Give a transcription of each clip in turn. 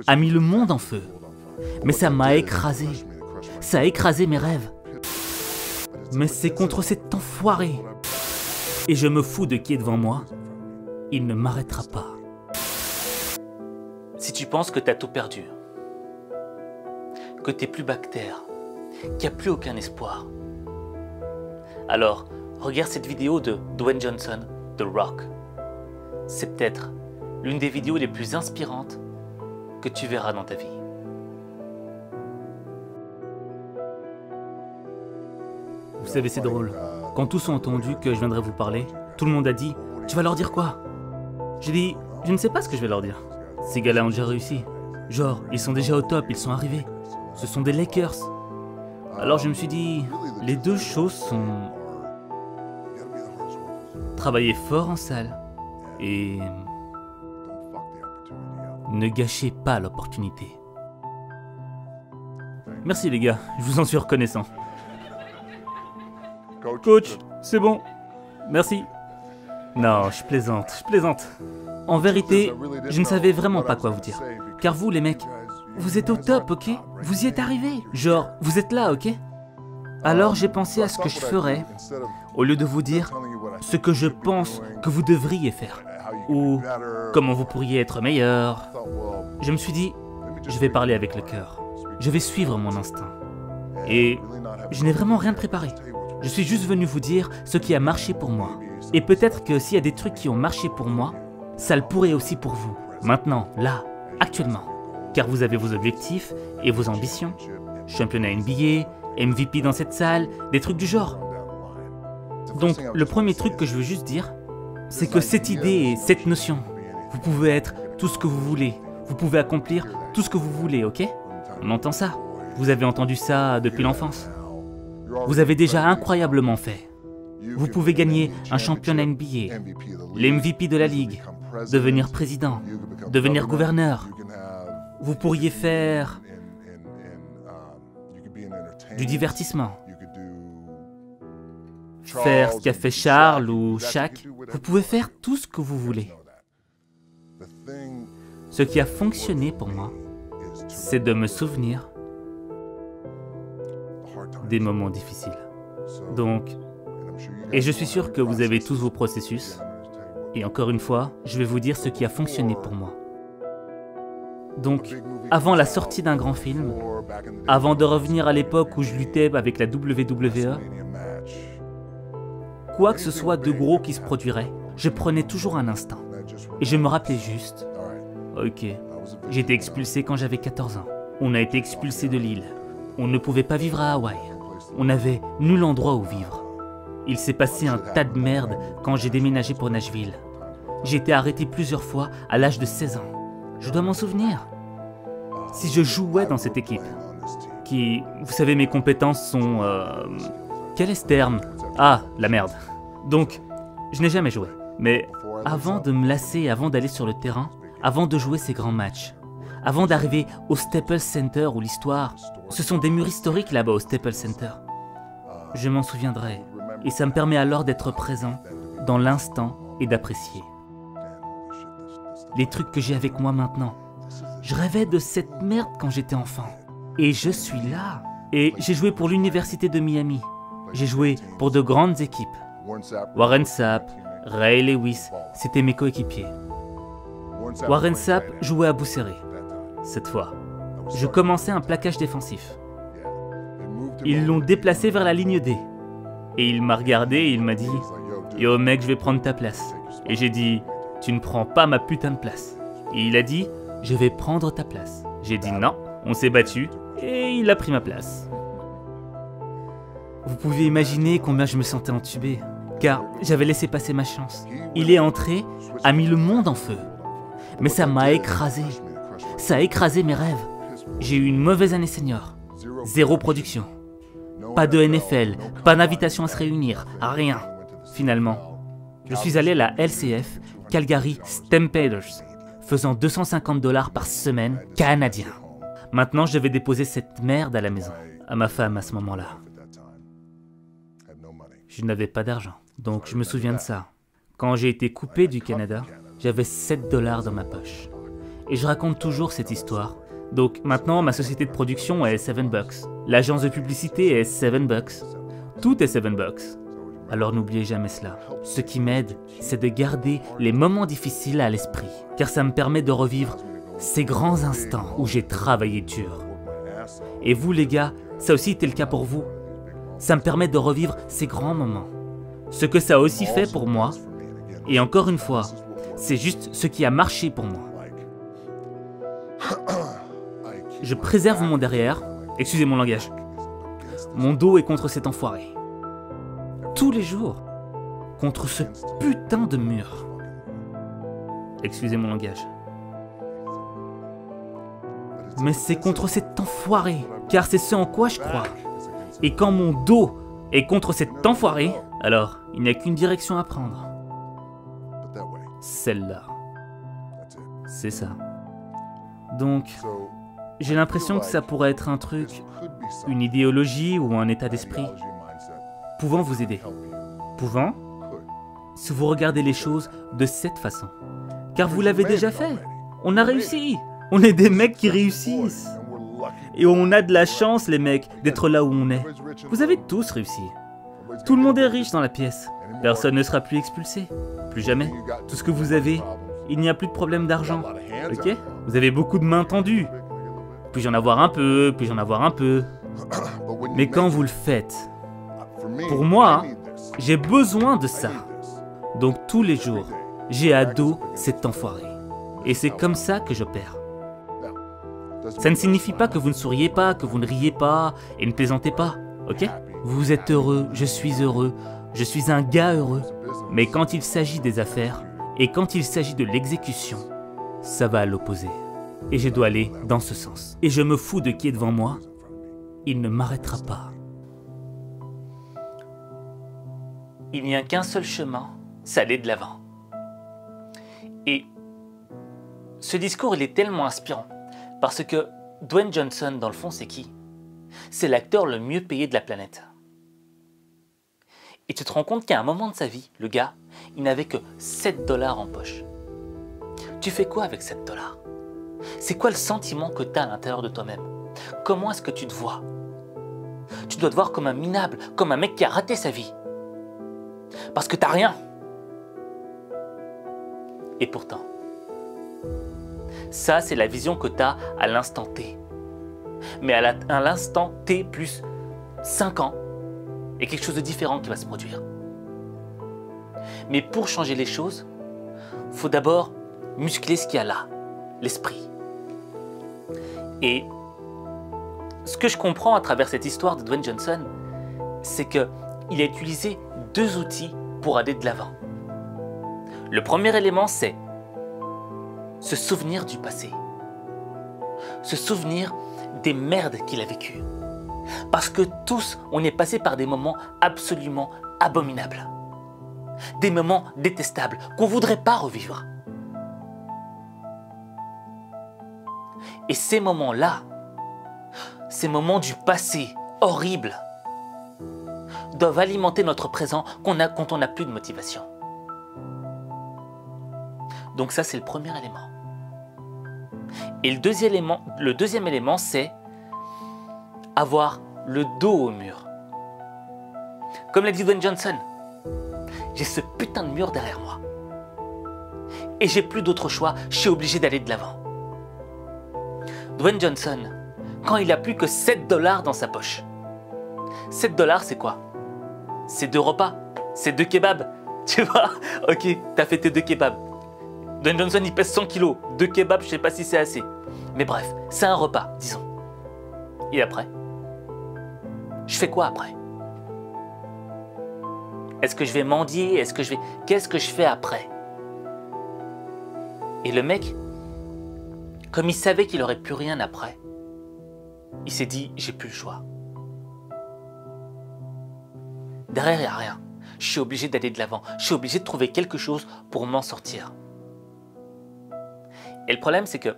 a mis le monde en feu. Mais ça m'a écrasé. Ça a écrasé mes rêves. Mais c'est contre cet enfoiré. Et je me fous de qui est devant moi. Il ne m'arrêtera pas. Si tu penses que t'as tout perdu, que t'es plus bactère, qu'il n'y a plus aucun espoir, alors regarde cette vidéo de Dwayne Johnson, The Rock. C'est peut-être l'une des vidéos les plus inspirantes que tu verras dans ta vie. Vous savez, c'est drôle. Quand tous ont entendu que je viendrais vous parler, tout le monde a dit « Tu vas leur dire quoi ?» J'ai dit « Je ne sais pas ce que je vais leur dire. Ces gars-là ont déjà réussi. Genre, ils sont déjà au top, ils sont arrivés. Ce sont des Lakers. » Alors je me suis dit « Les deux choses sont... travailler fort en salle et... ne gâchez pas l'opportunité. » Merci les gars, je vous en suis reconnaissant. Coach, c'est bon. Merci. Non, je plaisante. En vérité, je ne savais vraiment pas quoi vous dire. Car vous, les mecs, vous êtes au top, ok? Vous y êtes arrivés. Genre, vous êtes là, ok? Alors j'ai pensé à ce que je ferais, au lieu de vous dire ce que je pense que vous devriez faire. Ou comment vous pourriez être meilleur. Je me suis dit, je vais parler avec le cœur. Je vais suivre mon instinct. Et je n'ai vraiment rien préparé. Je suis juste venu vous dire ce qui a marché pour moi. Et peut-être que s'il y a des trucs qui ont marché pour moi, ça le pourrait aussi pour vous. Maintenant, là, actuellement. Car vous avez vos objectifs et vos ambitions. Championnat NBA, MVP dans cette salle, des trucs du genre. Donc, le premier truc que je veux juste dire, c'est que cette idée et cette notion, vous pouvez être tout ce que vous voulez. Vous pouvez accomplir tout ce que vous voulez, ok? On entend ça. Vous avez entendu ça depuis l'enfance. Vous avez déjà incroyablement fait. Vous pouvez gagner un championnat NBA, l'MVP de la ligue, devenir président, devenir gouverneur. Vous pourriez faire du divertissement, faire ce qu'a fait Charles ou Shaq. Vous pouvez faire tout ce que vous voulez. Ce qui a fonctionné pour moi, c'est de me souvenir des moments difficiles. Donc, et je suis sûr que vous avez tous vos processus. Et encore une fois, je vais vous dire ce qui a fonctionné pour moi. Donc, avant la sortie d'un grand film, avant de revenir à l'époque où je luttais avec la WWE, quoi que ce soit de gros qui se produirait, je prenais toujours un instant. Et je me rappelais juste, ok, j'ai été expulsé quand j'avais 14 ans. On a été expulsé de l'île. On ne pouvait pas vivre à Hawaï. On n'avait nul endroit où vivre. Il s'est passé un tas de merde quand j'ai déménagé pour Nashville. J'ai été arrêté plusieurs fois à l'âge de 16 ans. Je dois m'en souvenir. Si je jouais dans cette équipe, qui, vous savez, mes compétences sont... Quel est ce terme? Ah, la merde. Donc, je n'ai jamais joué. Mais avant de me lasser, avant d'aller sur le terrain, avant de jouer ces grands matchs, avant d'arriver au Staples Center où l'histoire... Ce sont des murs historiques là-bas au Staples Center. Je m'en souviendrai. Et ça me permet alors d'être présent dans l'instant et d'apprécier. Les trucs que j'ai avec moi maintenant. Je rêvais de cette merde quand j'étais enfant. Et je suis là. Et j'ai joué pour l'université de Miami. J'ai joué pour de grandes équipes. Warren Sapp, Ray Lewis, c'était mes coéquipiers. Warren Sapp jouait à Bousséré. Cette fois, je commençais un plaquage défensif. Ils l'ont déplacé vers la ligne D. Et il m'a regardé et il m'a dit « Yo mec, je vais prendre ta place. » Et j'ai dit « Tu ne prends pas ma putain de place. » Et il a dit « Je vais prendre ta place. » J'ai dit « Non. » On s'est battu et il a pris ma place. Vous pouvez imaginer combien je me sentais entubé, car j'avais laissé passer ma chance. Il est entré, a mis le monde en feu. Mais ça m'a écrasé. Ça a écrasé mes rêves. J'ai eu une mauvaise année senior. 0 production. Pas de NFL, pas d'invitation à se réunir, rien. Finalement, je suis allé à la LCF, Calgary Stampeders, faisant 250 $ par semaine canadien. Maintenant, je vais déposer cette merde à la maison, à ma femme à ce moment-là. Je n'avais pas d'argent, donc je me souviens de ça. Quand j'ai été coupé du Canada, j'avais 7 $ dans ma poche. Et je raconte toujours cette histoire. Donc maintenant, ma société de production est $7. L'agence de publicité est $7. Tout est $7. Alors n'oubliez jamais cela. Ce qui m'aide, c'est de garder les moments difficiles à l'esprit, car ça me permet de revivre ces grands instants où j'ai travaillé dur. Et vous les gars, ça aussi était le cas pour vous. Ça me permet de revivre ces grands moments. Ce que ça a aussi fait pour moi, et encore une fois, c'est juste ce qui a marché pour moi. Je préserve mon derrière, excusez mon langage. Mon dos est contre cet enfoiré. Tous les jours, contre ce putain de mur. Excusez mon langage. Mais c'est contre cet enfoiré, car c'est ce en quoi je crois. Et quand mon dos est contre cet enfoiré, alors il n'y a qu'une direction à prendre. Celle-là. C'est ça. Donc, j'ai l'impression que ça pourrait être un truc, une idéologie ou un état d'esprit pouvant vous aider. Pouvant, si vous regardez les choses de cette façon. Car vous l'avez déjà fait. On a réussi. On est des mecs qui réussissent. Et on a de la chance, les mecs, d'être là où on est. Vous avez tous réussi. Tout le monde est riche dans la pièce. Personne ne sera plus expulsé. Plus jamais. Tout ce que vous avez, il n'y a plus de problème d'argent. Ok? Vous avez beaucoup de mains tendues. Puis-je en avoir un peu, puis-je en avoir un peu. Mais quand vous le faites, pour moi, j'ai besoin de ça. Donc tous les jours, j'ai à dos cet enfoiré. Et c'est comme ça que j'opère. Ça ne signifie pas que vous ne souriez pas, que vous ne riez pas et ne plaisantez pas, ok? Vous êtes heureux, je suis un gars heureux. Mais quand il s'agit des affaires et quand il s'agit de l'exécution, ça va à l'opposé. Et je dois aller dans ce sens. Et je me fous de qui est devant moi, il ne m'arrêtera pas. Il n'y a qu'un seul chemin, c'est aller de l'avant. Et ce discours, il est tellement inspirant. Parce que Dwayne Johnson, dans le fond, c'est qui? C'est l'acteur le mieux payé de la planète. Et tu te rends compte qu'à un moment de sa vie, le gars, il n'avait que $7 en poche. Tu fais quoi avec $7? C'est quoi le sentiment que tu as à l'intérieur de toi-même? Comment est-ce que tu te vois? Tu dois te voir comme un minable, comme un mec qui a raté sa vie. Parce que t'as rien. Et pourtant, ça, c'est la vision que tu as à l'instant T. Mais à l'instant T plus 5 ans, il y a quelque chose de différent qui va se produire. Mais pour changer les choses, il faut d'abord muscler ce qu'il y a là, l'esprit. Et ce que je comprends à travers cette histoire de Dwayne Johnson, c'est qu'il a utilisé 2 outils pour aller de l'avant. Le premier élément, c'est se souvenir du passé. Se souvenir des merdes qu'il a vécues. Parce que tous, on est passé par des moments absolument abominables. Des moments détestables qu'on ne voudrait pas revivre. Et ces moments-là, ces moments du passé horribles, doivent alimenter notre présent quand on n'a plus de motivation. Donc ça, c'est le premier élément. Et le deuxième élément, c'est avoir le dos au mur. Comme l'a dit Dwayne Johnson, j'ai ce putain de mur derrière moi. Et j'ai plus d'autre choix, je suis obligé d'aller de l'avant. Dwayne Johnson, quand il a plus que $7 dans sa poche. $7, c'est quoi? C'est 2 repas, c'est 2 kebabs. Tu vois? Ok, t'as fait tes 2 kebabs. Dwayne Johnson, il pèse 100 kilos. 2 kebabs, je sais pas si c'est assez. Mais bref, c'est un repas, disons. Et après? Je fais quoi après? Est-ce que je vais mendier? Qu'est-ce que je fais après? Et le mec, comme il savait qu'il n'aurait plus rien après, il s'est dit, j'ai plus le choix. Derrière, il n'y a rien. Je suis obligé d'aller de l'avant. Je suis obligé de trouver quelque chose pour m'en sortir. Et le problème, c'est que,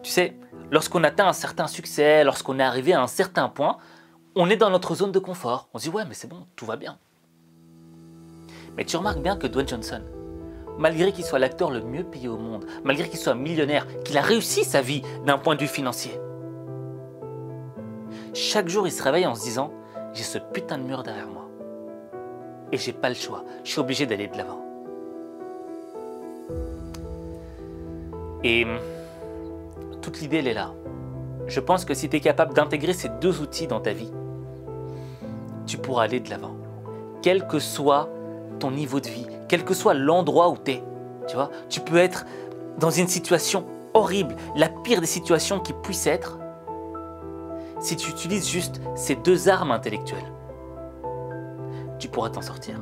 tu sais, lorsqu'on atteint un certain succès, lorsqu'on est arrivé à un certain point, on est dans notre zone de confort. On se dit, ouais, mais c'est bon, tout va bien. Mais tu remarques bien que Dwayne Johnson, malgré qu'il soit l'acteur le mieux payé au monde, malgré qu'il soit millionnaire, qu'il a réussi sa vie d'un point de vue financier. Chaque jour, il se réveille en se disant « J'ai ce putain de mur derrière moi. Et j'ai pas le choix, je suis obligé d'aller de l'avant. » Et toute l'idée, elle est là. Je pense que si tu es capable d'intégrer ces deux outils dans ta vie, tu pourras aller de l'avant. Quel que soit ton niveau de vie, quel que soit l'endroit où tu es, tu vois, tu peux être dans une situation horrible, la pire des situations qui puisse être, si tu utilises juste ces deux armes intellectuelles, tu pourras t'en sortir.